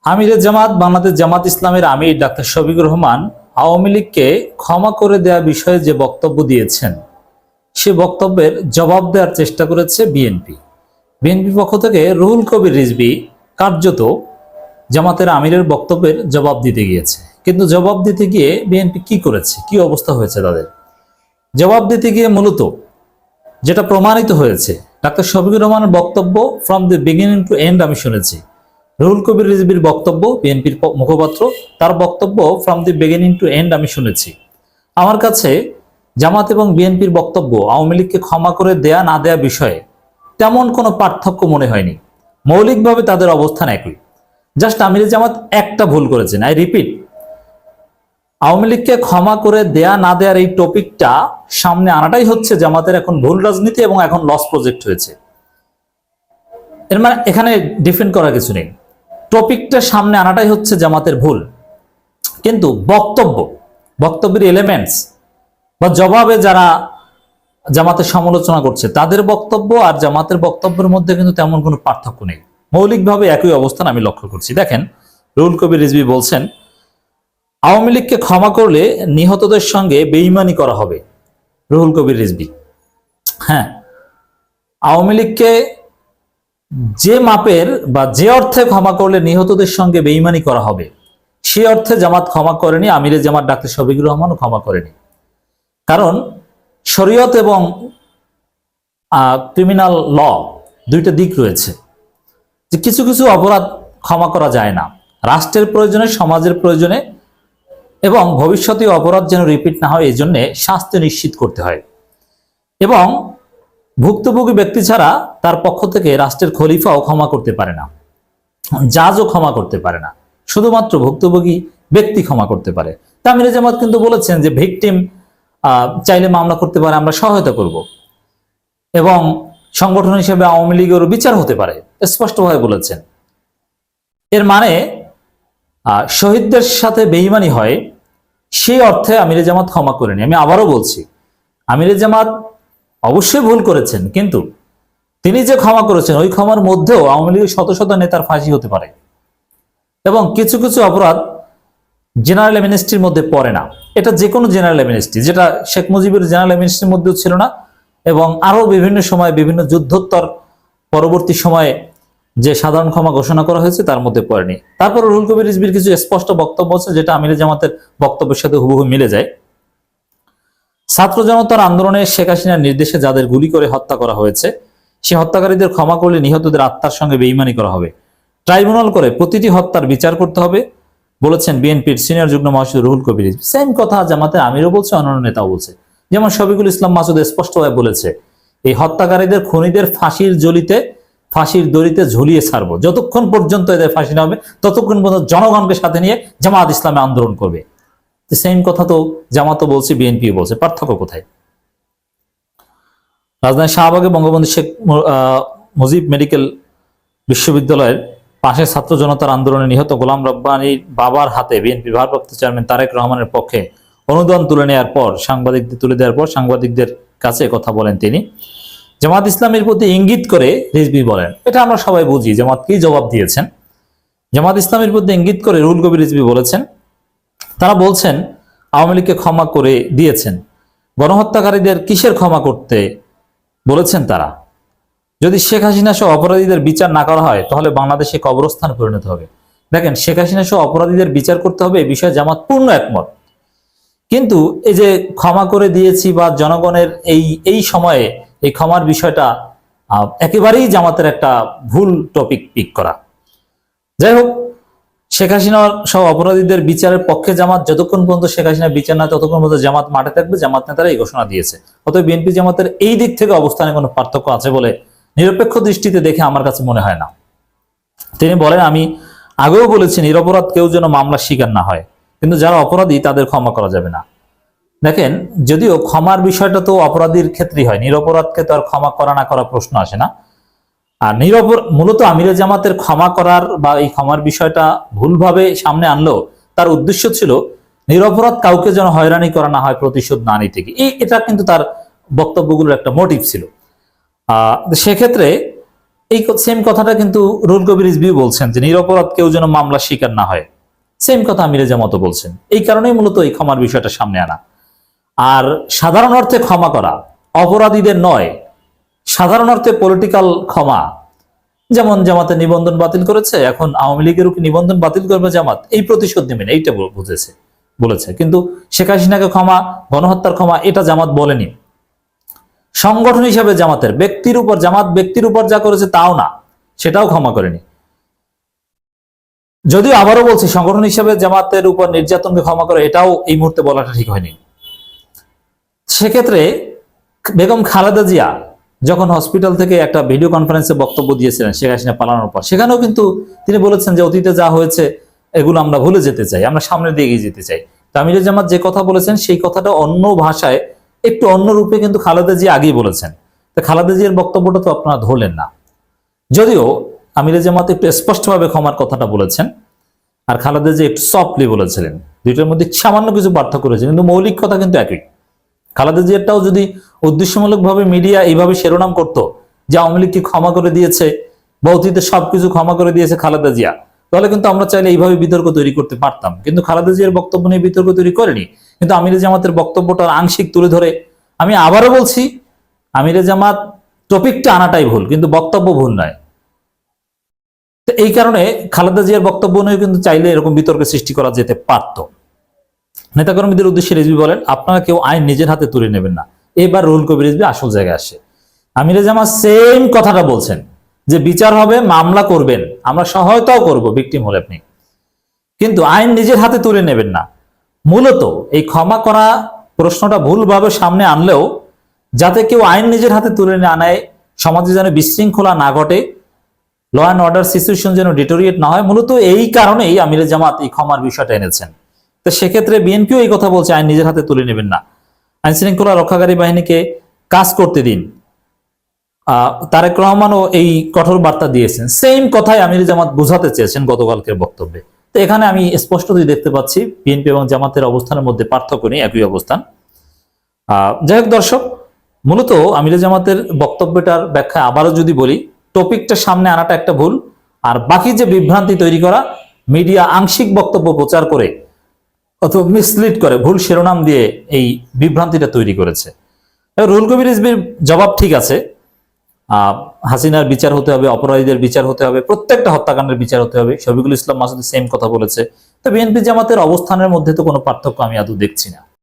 আমিরে জামাত বাংলাদেশ জামাত ইসলামের আমির ডাক্তার শফিকুর রহমান আওয়ামী লীগকে ক্ষমা করে দেওয়া বিষয়ে যে বক্তব্য দিয়েছেন সে বক্তব্যের জবাব দেওয়ার চেষ্টা করেছে বিএনপি। বিএনপি পক্ষ থেকে রুহুল কবির রিজভী কার্যত জামাতের আমিরের বক্তব্যের জবাব দিতে গিয়েছে, কিন্তু জবাব দিতে গিয়ে বিএনপি কি করেছে, কি অবস্থা হয়েছে তাদের জবাব দিতে গিয়ে মূলত যেটা প্রমাণিত হয়েছে, ডাক্তার শফিকুর রহমানের বক্তব্য from the beginning to end আমি শুনেছি। রুহুল কবির রিজভীর বক্তব্য, বিএনপির মুখপাত্র, তার বক্তব্য from the beginning to end আমি শুনেছি। আমার কাছে জামাত এবং বিএনপির বক্তব্য আওয়ামী লীগকে ক্ষমা করে দেয়া না দেয়া বিষয়ে তেমন কোনো পার্থক্য মনে হয়নি। মৌলিকভাবে তাদের অবস্থান একই। জাস্ট আমিরে জামাত একটা ভুল করেছেন। আই রিপিট, আওয়ামী লীগকে ক্ষমা করে দেয়া না দেয়ার এই টপিকটা সামনে আনাটাই হচ্ছে জামাতের এখন ভুল রাজনীতি এবং এখন লস প্রজেক্ট হয়েছে। এর মানে এখানে ডিফেন্ড করার কিছু নেই, টপিকটা সামনে আনাটাই হচ্ছে জামাতের ভুল। কিন্তু বক্তব্যের এলিমেন্টস বা জবাবে যারা জামাতের সমালোচনা করছে তাদের বক্তব্য আর জামাতের বক্তব্যের মধ্যে কিন্তু তেমন কোনো পার্থক্য নেই, মৌলিকভাবে একই অবস্থান আমি লক্ষ্য করছি। দেখেন, রুহুল কবির রিজভী বলছেন আওয়ামী লীগকে ক্ষমা করলে নিহতদের সঙ্গে বেঈমানি করা হবে। রুহুল কবির রিজভী, হ্যাঁ, আওয়ামী লীগকে যে মাপের বা যে অর্থে ক্ষমা করলে নিহতদের সঙ্গে বেঈমানি করা হবে সে অর্থে জামাত ক্ষমা করেনি, আমিরে জামাত ডাক্তার শফিকুর রহমানও ক্ষমা করেনি। কারণ শরীয়ত এবং ক্রিমিনাল ল দুইটা দিক রয়েছে, যে কিছু কিছু অপরাধ ক্ষমা করা যায় না, রাষ্ট্রের প্রয়োজনে, সমাজের প্রয়োজনে এবং ভবিষ্যতে অপরাধ যেন রিপিট না হয় এই জন্যে শাস্তি নিশ্চিত করতে হয়। এবং ভুক্তভোগী ব্যক্তি ছাড়া তার পক্ষ থেকে রাষ্ট্রের খলিফাও ক্ষমা করতে পারে না, জাজও ক্ষমা করতে পারে না, শুধুমাত্র ভুক্তভোগী ব্যক্তি ক্ষমা করতে পারে। আমিরে জামাত কিন্তু বলেছেন যে ভিকটিম চাইলে মামলা করতে পারে, আমরা সহায়তা করব, এবং সংগঠন হিসেবে আওয়ামী লীগেরও বিচার হতে পারে, স্পষ্টভাবে বলেছেন। এর মানে শহীদদের সাথে বেঈমানি হয় সেই অর্থে আমিরে জামাত ক্ষমা করেনি। আমি আবারও বলছি, আমিরে জামাত অবশ্যই ভুল করেছেন, কিন্তু তিনি যে ক্ষমা করেছেন ওই ক্ষমার মধ্যেও আওয়ামী লীগের শত শত নেতার ফাঁসি হতে পারে, এবং কিছু কিছু অপরাধ জেনারেল অ্যামনেস্টির মধ্যে পড়ে না। এটা যে কোনো জেনারেল অ্যামনেস্টি, যেটা শেখ মুজিবের জেনারেল অ্যামনেস্টির মধ্যেও ছিল না, এবং আরো বিভিন্ন সময় বিভিন্ন যুদ্ধোত্তর পরবর্তী সময়ে যে সাধারণ ক্ষমা ঘোষণা করা হয়েছে তার মধ্যে পড়েনি। তারপর রুহুল কবির রিজভীর কিছু স্পষ্ট বক্তব্য আছে যেটা আমিরে জামাতের বক্তব্যের সাথে হুবহু মিলে যায়। ছাত্র জনতার আন্দোলনে শেখ হাসিনার নির্দেশে যাদের গুলি করে হত্যা করা হয়েছে সে হত্যাকারীদের ক্ষমা করলে নিহতদের আত্মার সঙ্গে বেঈমানি করা হবে, ট্রাইব্যুনাল করে প্রতিটি হত্যার বিচার করতে হবে, বলেছেন বিএনপির সিনিয়র যুগ্ম মহাসচিব রুহুল কবির রিজভী। সেম কথা জামাতের আমিরও বলছে, অন্যান্য নেতাও বলছে। যেমন শফিকুল ইসলাম মাসুদ স্পষ্টভাবে বলেছে এই হত্যাকারীদের, খুনিদের ফাঁসির জলিতে, ফাঁসির দড়িতে ঝুলিয়ে ছাড়বো, যতক্ষণ পর্যন্ত এদের ফাঁসি না হবে ততক্ষণ পর্যন্ত জনগণকে সাথে নিয়ে জামাত ইসলামে আন্দোলন করবে। সেম কথা তো জামাতও বলছে, বিএনপিও বলছে, পার্থক্য কোথায়? রাজধানী শাহবাগে বঙ্গবন্ধু শেখ মুজিব মেডিকেল বিশ্ববিদ্যালয়ের পাশে ছাত্র জনতার আন্দোলনে নিহত গোলাম রব্বানীর বাবার হাতে বিএনপি ভারপ্রাপ্ত চেয়ারম্যান তারেক রহমানের পক্ষে অনুদান তুলে দেওয়ার পর সাংবাদিকদের কাছে কথা বলেন তিনি। জামাত ইসলামের প্রতি ইঙ্গিত করে রিজভী বলেন, এটা আমরা সবাই বুঝি জামাত কি জবাব দিয়েছেন। জামাত ইসলামের প্রতি ইঙ্গিত করে রুহুল কবির রিজভী বলেছেন, তারা বলছেন আওয়ামী লীগকে ক্ষমা করে দিয়েছেন, গণহত্যাকারীদের কিসের ক্ষমা করতে বলেছেন তারা? যদি শেখ হাসিনা সহ অপরাধীদের বিচার না করা হয় তাহলে বাংলাদেশে কবরস্থান পরিণত হবে। দেখেন, শেখ হাসিনা সহ অপরাধীদের বিচার করতে হবে এই বিষয়ে জামাত পূর্ণ একমত, কিন্তু এই যে ক্ষমা করে দিয়েছি বা জনগণের এই সময়ে এই ক্ষমার বিষয়টা একেবারেই জামাতের একটা ভুল টপিক পিক করা। যাই হোক, শেখ হাসিনা সহ অপরাধীদের বিচারের পক্ষে জামাত, যতক্ষণ পর্যন্ত শেখ হাসিনা বিচার না ততক্ষণ পর্যন্ত জামাত মাঠে থাকবে, জামাত নেতারা এই ঘোষণা দিয়েছে। অতএব বিএনপি জামাতের এই দিক থেকে অবস্থানে কোনো পার্থক্য আছে বলে নিরপেক্ষ দৃষ্টিতে দেখে আমার কাছে মনে হয় না। তিনি বলেন, আমি আগেও বলেছি নিরপরাধ কেউ যেন মামলার শিকার না হয়, কিন্তু যারা অপরাধী তাদের ক্ষমা করা যাবে না। দেখেন, যদিও ক্ষমার বিষয়টা তো অপরাধীর ক্ষেত্রেই হয়, নিরপরাধকে তো আর ক্ষমা করা না করা প্রশ্ন আসে না। আর মূলত আমিরে জামাতের ক্ষমা করার বা এই ক্ষমার বিষয়টা ভুলভাবে সামনে আনলেও তার উদ্দেশ্য ছিল নিরপরাধ কাউকে যেন হয়রানি করা না হয় প্রতিশোধ না নিতে গিয়ে। এটা কিন্তু তার বক্তব্যগুলোর একটা মোটিভ ছিল। সেক্ষেত্রে এই সেম কথাটা কিন্তু রুহুল কবির রিজভী বলছেন যে নিরপরাধ কেউ যেন মামলা শিকার না হয়। সেম কথা আমিরে জামাতও বলছেন। এই কারণেই মূলত এই ক্ষমার বিষয়টা সামনে আনা। আর সাধারণ অর্থে ক্ষমা করা অপরাধীদের নয়, সাধারণ অর্থে পলিটিক্যাল ক্ষমা, যেমন জামাতের নিবন্ধন বাতিল করেছে, এখন আওয়ামী লীগেরও কি নিবন্ধন বাতিল করবে জামাত, এই প্রতিশোধ নেবেন, এইটা বলেছে। কিন্তু শেখ হাসিনাকে ক্ষমা, গণহত্যার ক্ষমা, এটা জামাত বলেনি। সংগঠন হিসাবে জামাতের জামাত ব্যক্তির উপর যা করেছে তাও না, সেটাও ক্ষমা করেনি। যদিও আবারও বলছি, সংগঠন হিসাবে জামাতের উপর নির্যাতনকে ক্ষমা করে এটাও এই মুহূর্তে বলাটা ঠিক হয়নি। সেক্ষেত্রে বেগম খালেদা জিয়া যখন হসপিটাল থেকে একটা ভিডিও কনফারেন্সে বক্তব্য দিয়েছিলেন শেখ হাসিনা পালানোর পর, সেখানেও কিন্তু তিনি বলেছেন যে অতীতে যা হয়েছে এগুলো আমরা ভুলে যেতে চাই, আমরা সামনের দিকে এগিয়ে যেতে চাই। আমিরে জামাত যে কথা বলেছেন সেই কথাটা অন্য ভাষায় একটু অন্য রূপে কিন্তু খালেদা জিয়া আগেই বলেছেন। তো খালেদা জিয়ার বক্তব্যটা তো আপনারা ধরলেন না। যদিও আমিরে জামাত একটু স্পষ্টভাবে ক্ষমার কথাটা বলেছেন, আর খালেদা জিয়া একটু সফটলি বলেছিলেন। দুইটার মধ্যে সামান্য কিছু পার্থক্য রয়েছে, কিন্তু মৌলিক কথা কিন্তু একই। খালেদা জিয়ারটাও যদি উদ্দেশ্যমূলকভাবে মিডিয়া এইভাবে শিরোনাম করতো যে আওয়ামী লীগকে ক্ষমা করে দিয়েছে বা অতীতে সবকিছু ক্ষমা করে দিয়েছে খালেদা জিয়া, তাহলে কিন্তু আমরা চাইলে এইভাবে বিতর্ক তৈরি করতে পারতাম। কিন্তু খালেদা জিয়ার বক্তব্য নিয়ে বিতর্ক তৈরি করেনি, কিন্তু আমিরে জামাতের বক্তব্যটা আংশিক তুলে ধরে, আমি আবারও বলছি, আমিরে জামাত টপিকটা আনাটাই ভুল, কিন্তু বক্তব্য ভুল নয়। তো এই কারণে খালেদা জিয়ার বক্তব্য নিয়ে কিন্তু চাইলে এরকম বিতর্কের সৃষ্টি করা যেতে পারত। নেতাকর্মীদের উদ্দেশ্যে রিজভী বলেন, আপনারা কেউ আইন নিজের হাতে তুলে নেবেন না। এবার রুহুল কবির রিজভী আসল জায়গায় আসে। আমিরে জামাত সেম কথাটা বলছেন যে বিচার হবে, মামলা করবেন, আমরা সহায়তাও করব ভিকটিম হলে আপনি, কিন্তু আইন নিজের হাতে তুলে নেবেন না। মূলত এই ক্ষমা করা প্রশ্নটা ভুলভাবে সামনে আনলেও যাতে কেউ আইন নিজের হাতে তুলে না নেয়, সমাজে যেন বিশৃঙ্খলা না ঘটে, ল অ্যান্ড অর্ডার সিচুয়েশন যেন ডিটোরিয়েট না হয়, মূলত এই কারণেই আমিরে জামাত এই ক্ষমার বিষয়টা এনেছেন। তো সেক্ষেত্রে বিএনপিও এই কথা বলছে, আইন নিজের হাতে তুলে নেবেন না, আইন শৃঙ্খলা রক্ষাকারী বাহিনীকে কাজ করতে দিন। তারেক রহমানও এই কঠোর বার্তা দিয়েছেন। সেম কথাই আমির জামাত বোঝাতে চেয়েছেন গতকালকের বক্তব্যে। তো এখানে আমি স্পষ্টতই দেখতে পাচ্ছি বিএনপি এবং জামাতের অবস্থানের মধ্যে পার্থক্য নেই, একই অবস্থান। যাই হোক দর্শক, মূলত আমির জামাতের বক্তব্যটার ব্যাখ্যা আবারও যদি বলি, টপিকটা সামনে আনাটা একটা ভুল, আর বাকি যে বিভ্রান্তি তৈরি করা, মিডিয়া আংশিক বক্তব্য প্রচার করে অথবা মিসলিড করে ভুল শিরোনাম দিয়ে এই বিভ্রান্তিটা তৈরি করেছে। রুহুল কবির রিজভীর জবাব ঠিক আছে, হাসিনার বিচার হতে হবে, অপরাধীদের বিচার হতে হবে, প্রত্যেকটা হত্যাকাণ্ডের বিচার হতে হবে। শফিকুল ইসলাম মাসুদ সেম কথা বলেছে। তো বিএনপি জামাতের অবস্থানের মধ্যে তো কোনো পার্থক্য আমি আদৌ দেখছি না।